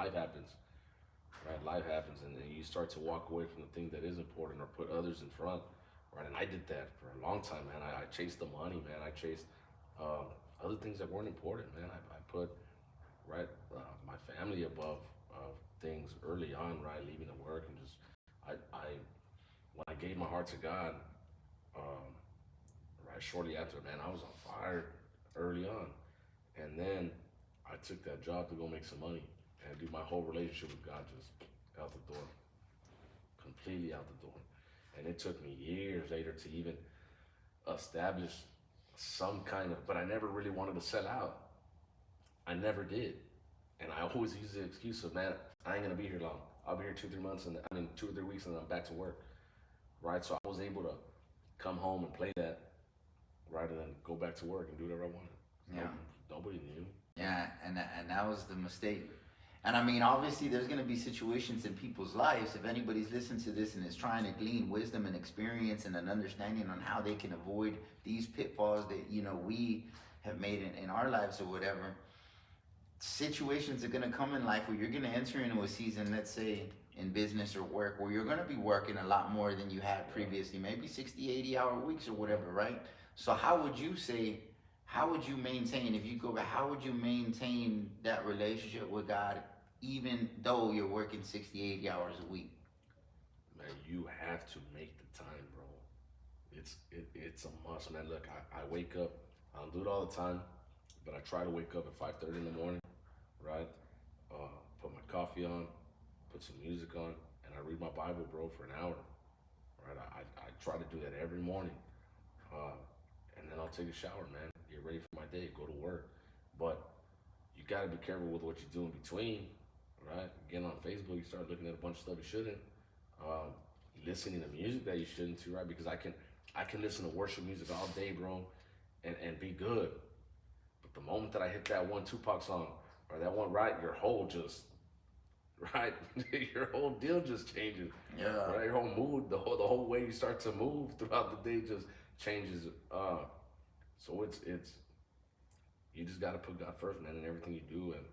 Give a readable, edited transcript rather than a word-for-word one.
life happens, right? Life happens, and then you start to walk away from the thing that is important or put others in front, right? And I did that for a long time, man. I chased the money, man. I chased um, other things that weren't important, man. I put right my family above things early on, right? Leaving to work and just I when I gave my heart to God, um, right shortly after, man, I was on fire early on, and then I took that job to go make some money, and dude, my whole relationship with God just out the door, completely out the door. And it took me years later to even establish some kind of, but I never really wanted to sell out. I never did. And I always use the excuse of, man, I ain't gonna be here long. I'll be here 2, 3 months, and I mean 2 or 3 weeks, and then I'm back to work, right? So I was able to come home and play that, right, and then go back to work and do whatever I wanted. Yeah. Nobody knew. Yeah, and that was the mistake. And I mean, obviously, there's going to be situations in people's lives. If anybody's listening to this and is trying to glean wisdom and experience and an understanding on how they can avoid these pitfalls that we have made in our lives or whatever, situations are going to come in life where you're going to enter into a season, let's say in business or work, where you're going to be working a lot more than you had previously, maybe 60, 80-hour weeks or whatever, right? So how would you maintain, if you go back, how would you maintain that relationship with God even though you're working 60, 80 hours a week? Man, you have to make the time, bro. It's a must, man. Look, I wake up. I don't do it all the time, but I try to wake up at 5:30 in the morning, right? Put my coffee on, put some music on, and I read my Bible, bro, for an hour, right? I try to do that every morning, uh, and then I'll take a shower, man. Get ready for my day, go to work. But you gotta be careful with what you do in between, right? Getting on Facebook, you start looking at a bunch of stuff you shouldn't. Um, Listening to music that you shouldn't too, right? Because I can listen to worship music all day, bro, and be good. But the moment that I hit that one Tupac song or that one, right, your whole just right, your whole deal just changes, Yeah. right? Your whole mood, the whole way you start to move throughout the day just changes. So it's you just got to put God first, man, in everything you do, and